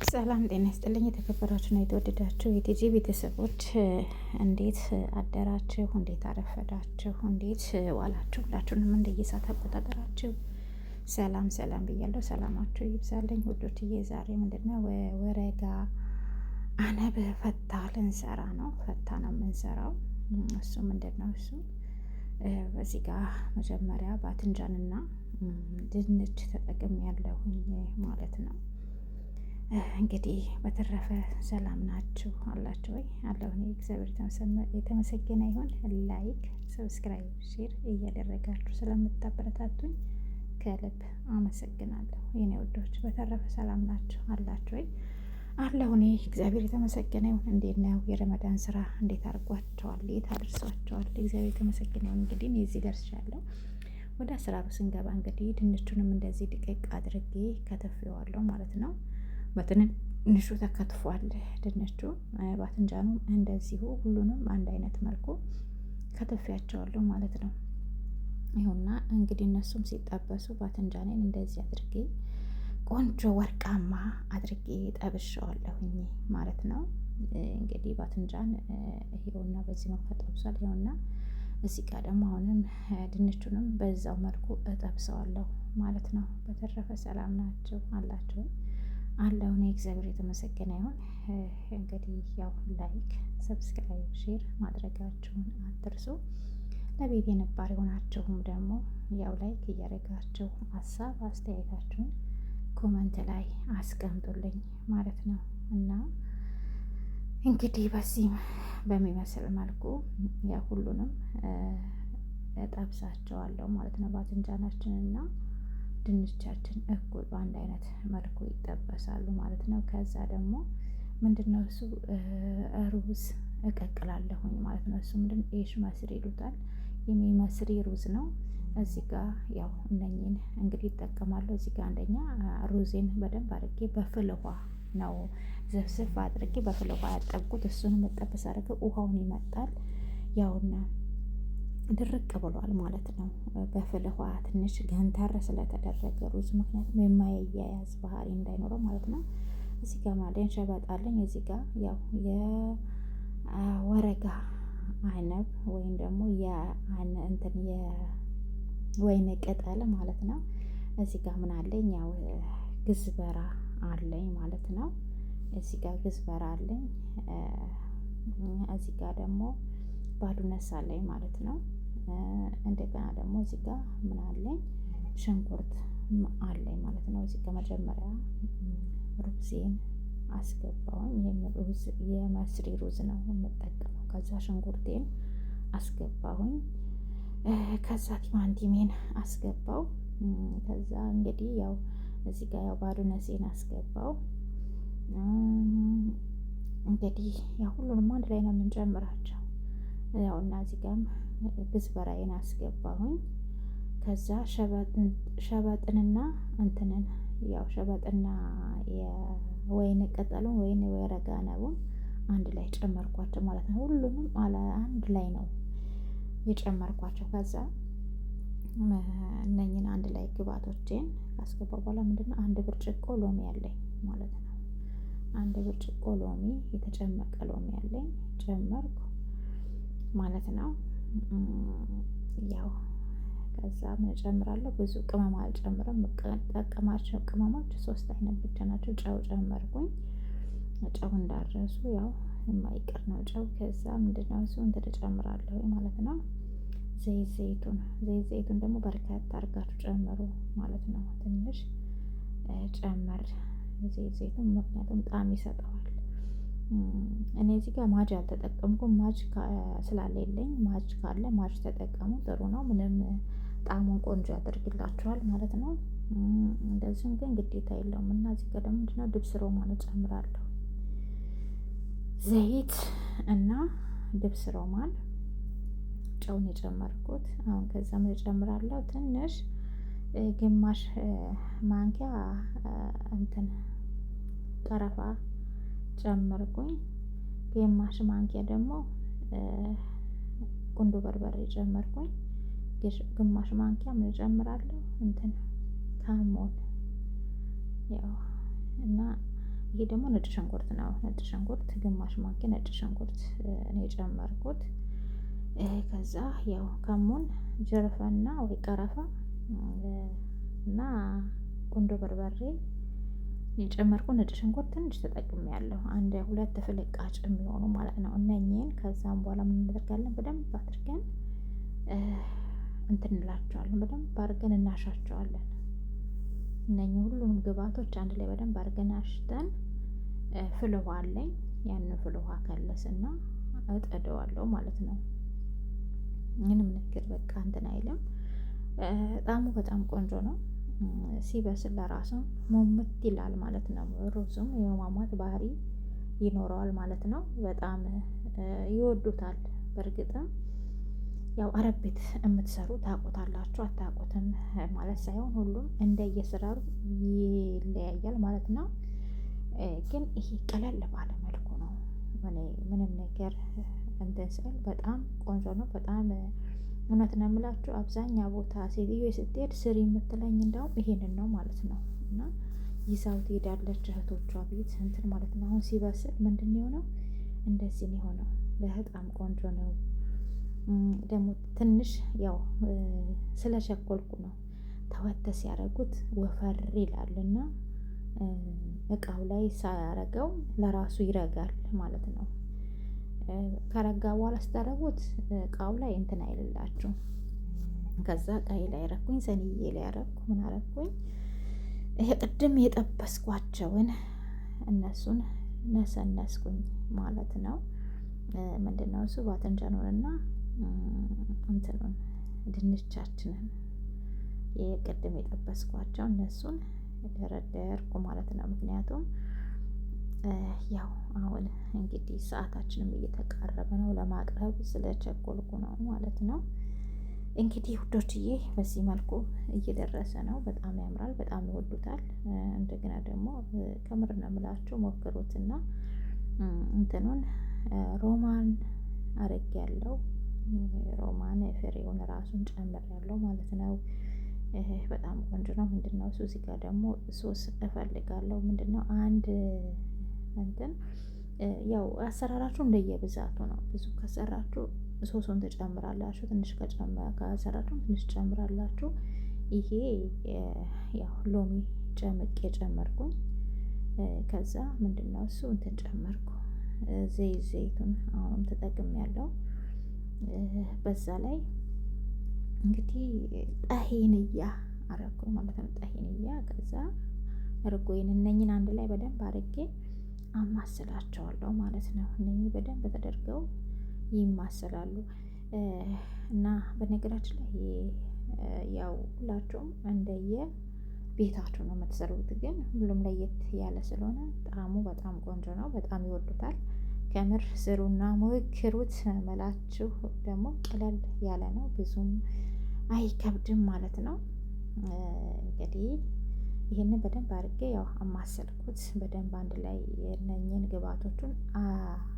ሰላም ጤና ይስጥልኝ። የተከበራችሁና የተወደዳችሁ የቲጂ ቤተሰቦች እንዴት አደራችሁ? እንዴት አረፈዳችሁ? እንዴት ዋላችሁ? ሁላችሁንም እንደየሰዓት አቆጣጠራችሁ ሰላም ሰላም ብያለሁ። ሰላማችሁ ይብዛልኝ ውዶችዬ። ዛሬ ምንድነው ወረጋ አነብ ፈታ ልንሰራ ነው። ፈታ ነው የምንሰራው። እሱ ምንድን ነው እሱ በዚህ ጋር መጀመሪያ ባትንጃንና ድንች ተጠቅም ያለሁኝ ማለት ነው። እንግዲህ በተረፈ ሰላም ናችሁ አላችሁ ወይ? አለሁ እኔ እግዚአብሔር የተመሰገነ ይሁን። ላይክ፣ ሰብስክራይብ፣ ሼር እያደረጋችሁ ስለምታበረታቱኝ ከልብ አመሰግናለሁ የኔ ውዶች። በተረፈ ሰላም ናችሁ አላችሁ ወይ? አለሁ እኔ እግዚአብሔር የተመሰገነ ይሁን። እንዴት ነው የረመዳን ስራ እንዴት አድርጓቸዋል? የት አድርሷቸዋል? እግዚአብሔር የተመሰገነ ይሁን። እንግዲህ እኔ እዚህ ደርሻለሁ። ወደ አሰራሩ ስንገባ እንግዲህ ድንቹንም እንደዚህ ድቅቅ አድርጌ ከተፍዋለሁ ማለት ነው። በትንሹ ተከትፏል ድንቹ፣ ባትንጃኑም እንደዚሁ ሁሉንም አንድ አይነት መልኩ ከተፊያቸዋለሁ ማለት ነው። ይሁንና እንግዲህ እነሱም ሲጠበሱ ባትንጃኔን እንደዚህ አድርጌ ቆንጆ ወርቃማ አድርጌ ጠብሻዋለሁኝ ማለት ነው። እንግዲህ ባትንጃን ይኸውና በዚህ መልኩ ተጠብሷል። ይኸውና እዚህ ጋር ደግሞ አሁንም ድንቹንም በዛው መልኩ እጠብሰዋለሁ ማለት ነው። በተረፈ ሰላም ናቸው አላቸው አለው እኔ እግዚአብሔር የተመሰገነ ይሁን። እንግዲህ ያው ላይክ፣ ሰብስክራይብ፣ ሼር ማድረጋችሁን አትርሱ። ለቤት የነባር የሆናችሁም ደግሞ ያው ላይክ እያደረጋችሁ ሀሳብ አስተያየታችሁን ኮመንት ላይ አስቀምጡልኝ ማለት ነው። እና እንግዲህ በዚህ በሚመስል መልኩ ያው ሁሉንም እጠብሳቸዋለሁ ማለት ነው። ባትንጃናችንና ድንቻችን እኩል በአንድ አይነት መልኩ ይጠበሳሉ ማለት ነው። ከዛ ደግሞ ምንድነው እሱ ሩዝ እቀቅላለሁኝ ማለት ነው። እሱ ምንድን ኤሽ መስሪ ይሉታል። የሚመስሪ ሩዝ ነው። እዚህ ጋር ያው እነኚህን እንግዲህ ይጠቀማለሁ። እዚህ ጋር አንደኛ ሩዜን በደንብ አድርጌ በፍል ውሃ ነው ዘፍዝፍ አድርጌ በፍል ውሃ ያጠብኩት። እሱንም መጠበስ አድርገው ውሃውን ይመጣል ያውና ድርቅ ብሏል ማለት ነው። በፍል ውሃ ትንሽ ገንተር ስለተደረገ ሩዝ ምክንያቱም የማያያዝ ባህሪ እንዳይኖረው ማለት ነው። እዚህ ጋር ማለኝ ሸበጣለኝ። እዚህ ጋር ያው የወረጋ አነብ ወይም ደግሞ የወይን ቅጠል ማለት ነው። እዚህ ጋር ምን አለኝ? ያው ግዝበራ አለኝ ማለት ነው። እዚህ ጋር ግዝበራ አለኝ። እዚህ ጋር ደግሞ ባዱነስ አለኝ ማለት ነው። እንደገና ደግሞ እዚህ ጋር ምን አለኝ? ሽንኩርት አለኝ ማለት ነው። እዚህ ጋር መጀመሪያ ሩዝን አስገባሁኝ። የመስሪ ሩዝ ነው የምጠቀመው። ከዛ ሽንኩርቴን አስገባሁኝ። ከዛ ቲማንቲሜን አስገባው። ከዛ እንግዲህ ያው እዚህ ጋር ያው ባዱነሴን አስገባው። እንግዲህ ያው ሁሉንም አንድ ላይ ነው የምንጨምራቸው። ያው እና እዚህ ጋርም ግዝበራዬን አስገባሁኝ። ከዛ ሸበጥንና እንትንን ያው ሸበጥና የወይን ቅጠሉን ወይን የወረጋ አነቡን አንድ ላይ ጨመርኳቸው ማለት ነው። ሁሉንም አንድ ላይ ነው የጨመርኳቸው። ከዛ እነኝን አንድ ላይ ግብአቶቼን ካስገባሁ በኋላ ምንድነው አንድ ብርጭቆ ሎሚ ያለኝ ማለት ነው። አንድ ብርጭቆ ሎሚ የተጨመቀ ሎሚ ያለኝ ጨመርኩ ማለት ነው። ያው ከዛ ምን እጨምራለሁ? ብዙ ቅመም አልጨምርም። የምጠቀማቸው ቅመሞች 3 አይነት ብቻ ናቸው። ጨው ጨመርኩኝ። ጨው እንዳረሱ ያው የማይቀር ነው ጨው። ከዛ ምንድነው እሱ እንትን እጨምራለሁ ማለት ነው። ዘይቱን ደግሞ በርከት አድርጋችሁ ጨምሩ ማለት ነው። ትንሽ ጨመር ዘይቱን ምክንያቱም ጣዕም ይሰጠዋል። እኔ እዚህ ጋር ማጅ አልተጠቀምኩም። ማጅ ስላሌለኝ ማጅ ካለ ማጅ ተጠቀሙ፣ ጥሩ ነው። ምንም ጣዕሙን ቆንጆ ያደርግላችኋል ማለት ነው። እንደዚሁም ግን ግዴታ የለውም። እና እዚህ ጋር ደግሞ ምንድነው ድብስ ሮማን እጨምራለሁ። ዘይት እና ድብስ ሮማን ጨውን የጨመርኩት አሁን። ከዛ ምን እጨምራለሁ? ትንሽ ግማሽ ማንኪያ እንትን ቀረፋ ጨመርኩኝ። ግማሽ ማንኪያ ደግሞ ቁንዶ በርበሬ ጨመርኩኝ። ግማሽ ማንኪያ ምን እጨምራለሁ? እንትን ካሞን ያው እና ይሄ ደግሞ ነጭ ሽንኩርት ነው። ነጭ ሽንኩርት ግማሽ ማንኪያ ነጭ ሽንኩርት ነው የጨመርኩት። ከዛ ያው ከሙን ጅርፈና ወይ ቀረፋ እና ቁንዶ በርበሬ የጨመርኩ ነጭ ሽንኩርት ትንሽ ተጠቅሜያለሁ። አንድ ሁለት ፍልቃጭ የሚሆኑ ማለት ነው እነኚህን። ከዛም በኋላ ምን እናደርጋለን? በደንብ አድርገን እንትን እንላቸዋለን። በደንብ አድርገን እናሻቸዋለን። እነኚህ ሁሉንም ግብአቶች አንድ ላይ በደንብ አድርገን አሽተን ፍል ውሃ አለኝ። ያንን ፍል ውሃ ከለስና እጠደዋለሁ ማለት ነው። ምንም ነገር በቃ እንትን አይልም። ጣዕሙ በጣም ቆንጆ ነው። ሲበስል ለራሱ ሙምት ይላል ማለት ነው። ሩዙም የመሟሟት ባህሪ ይኖረዋል ማለት ነው። በጣም ይወዱታል። በእርግጥም ያው አረብ ቤት የምትሰሩ ታውቁታላችሁ፣ አታውቁትም ማለት ሳይሆን ሁሉም እንደየስራሩ ይለያያል ማለት ነው። ግን ይሄ ቀለል ባለ መልኩ ነው። እኔ ምንም ነገር እንትን ስል በጣም ቆንጆ ነው። በጣም እውነት ነው የምላችሁ። አብዛኛው ቦታ ሴትዮ ስትሄድ ስሪ የምትለኝ እንደውም ይሄንን ነው ማለት ነው። እና ይዛው ትሄዳለች እህቶቿ ቤት እንትን ማለት ነው። አሁን ሲበስል ምንድን የሆነው እንደዚህ ነው የሆነው። በጣም ቆንጆ ነው። ደግሞ ትንሽ ያው ስለቸኮልኩ ነው። ተወተ ሲያደርጉት ወፈር ይላልና እቃው ላይ ሳያረገው ለራሱ ይረጋል ማለት ነው። ከረጋ በኋላ ስታደርጉት እቃው ላይ እንትን አይልላችሁ። ከዛ ቀይ ላይ አረኩኝ፣ ሰኒዬ ላይ አረኩ። ምን አረኩኝ? ይሄ ቅድም የጠበስኳቸውን እነሱን ነሰነስኩኝ ማለት ነው። ምንድነው እሱ ባትንጀኑንና እንትኑን ድንቻችንን የቅድም የጠበስኳቸው እነሱን ደረደርኩ ማለት ነው። ምክንያቱም ያው አሁን እንግዲህ ሰዓታችንም እየተቃረበ ነው፣ ለማቅረብ ስለቸኮልኩ ነው ማለት ነው። እንግዲህ ውዶችዬ በዚህ መልኩ እየደረሰ ነው። በጣም ያምራል፣ በጣም ይወዱታል። እንደገና ደግሞ ከምር ነው የምላችሁ ሞክሩትና እንትኑን ሮማን አረጊያለሁ። ሮማን ፍሬውን ራሱን ጨምሬያለሁ ማለት ነው። በጣም ቆንጆ ነው። ምንድነው እሱ እዚህ ጋር ደግሞ ሶስ እፈልጋለሁ። ምንድነው አንድ እንትን ያው አሰራራችሁ እንደየብዛቱ ነው። ብዙ ከሰራችሁ ሶሱን ትጨምራላችሁ፣ ትንሽ ከሰራችሁ ትንሽ ትጨምራላችሁ። ይሄ ያው ሎሚ ጨምቄ ጨመርኩኝ። ከዛ ምንድነው እሱ እንትን ጨመርኩ፣ ዘይቱን አሁንም ተጠቅሜያለሁ። በዛ ላይ እንግዲህ ጠሂንያ አረኩኝ ማለት ነው። ጠሂንያ ከዛ እርጎዬን እነኝን አንድ ላይ በደንብ አድርጌ አማስላቸዋለሁ ማለት ነው። እነኚህ በደንብ ተደርገው ይማሰላሉ። እና በነገራችን ላይ ያው ሁላችሁም እንደየ ቤታችሁ ነው የምትሰሩት። ግን ሁሉም ለየት ያለ ስለሆነ ጣዕሙ በጣም ቆንጆ ነው። በጣም ይወዱታል። ከምር ስሩና ሞክሩት። መላችሁ ደግሞ ቀለል ያለ ነው፣ ብዙም አይከብድም ማለት ነው። እንግዲህ ይሄንን በደንብ አድርጌ ያው አማሰልኩት። በደንብ አንድ ላይ የነኝን ግብአቶቹን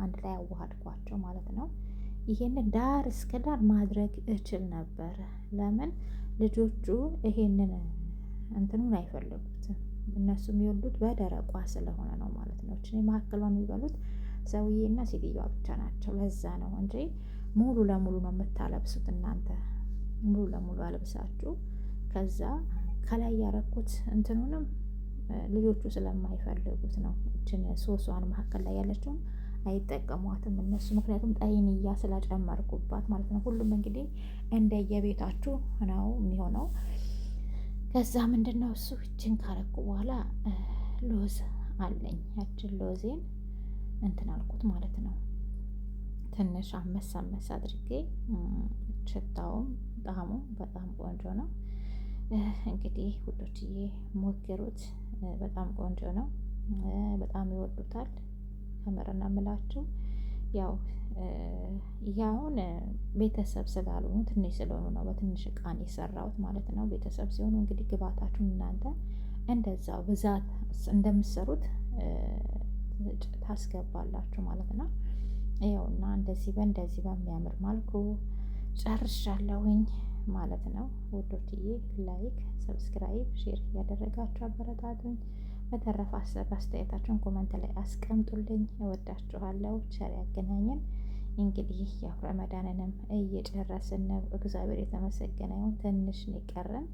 አንድ ላይ አዋሃድኳቸው ማለት ነው። ይሄንን ዳር እስከ ዳር ማድረግ እችል ነበር። ለምን ልጆቹ ይሄንን እንትኑን አይፈልጉትም። እነሱ የሚወዱት በደረቋ ስለሆነ ነው ማለት ነው። እቺ መካከሏን የሚበሉት ሰውዬና ሴትዮዋ ብቻ ናቸው። ለዛ ነው እንጂ ሙሉ ለሙሉ ነው የምታለብሱት እናንተ። ሙሉ ለሙሉ አለብሳችሁ ከዛ ከላይ ያረኩት እንትኑንም ልጆቹ ስለማይፈልጉት ነው። እችን ሶሷን መካከል ላይ ያለችውን አይጠቀሟትም እነሱ፣ ምክንያቱም ጠይንያ ስላጨመርኩባት ማለት ነው። ሁሉም እንግዲህ እንደየቤታችሁ ነው የሚሆነው። ከዛ ምንድነው እሱ እችን ካረኩ በኋላ ሎዝ አለኝ። ያችን ሎዜን እንትን አልኩት ማለት ነው። ትንሽ አመስ አድርጌ ሽታውም ጣዕሙም በጣም ቆንጆ ነው። እንግዲህ ውዶችዬ ሞክሩት። በጣም ቆንጆ ነው። በጣም ይወዱታል። ከምርና ምላችሁ ያው ያውን ቤተሰብ ስላልሆኑ ትንሽ ስለሆኑ ነው በትንሽ እቃን የሰራሁት ማለት ነው። ቤተሰብ ሲሆኑ እንግዲህ ግብአታችሁን እናንተ እንደዛው ብዛት እንደምትሰሩት ታስገባላችሁ ማለት ነው። ይኸውና እንደዚህ በሚያምር መልኩ ጨርሻለሁኝ ማለት ነው። ውዶችዬ ላይክ፣ ሰብስክራይብ፣ ሼር እያደረጋችሁ አበረታቱኝ። በተረፈ ሀሳብ አስተያየታችሁን ኮመንት ላይ አስቀምጡልኝ። እወዳችኋለሁ። ቸር ያገናኘን። እንግዲህ ያው ረመዳንንም እየጨረስን ነው። እግዚአብሔር የተመሰገነ ይሁን። ትንሽ ነው የቀረን።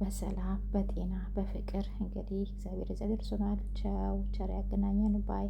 በሰላም በጤና በፍቅር እንግዲህ እግዚአብሔር ይዘን ደርሶናል። ቻው ቸር ያገናኘን ባይ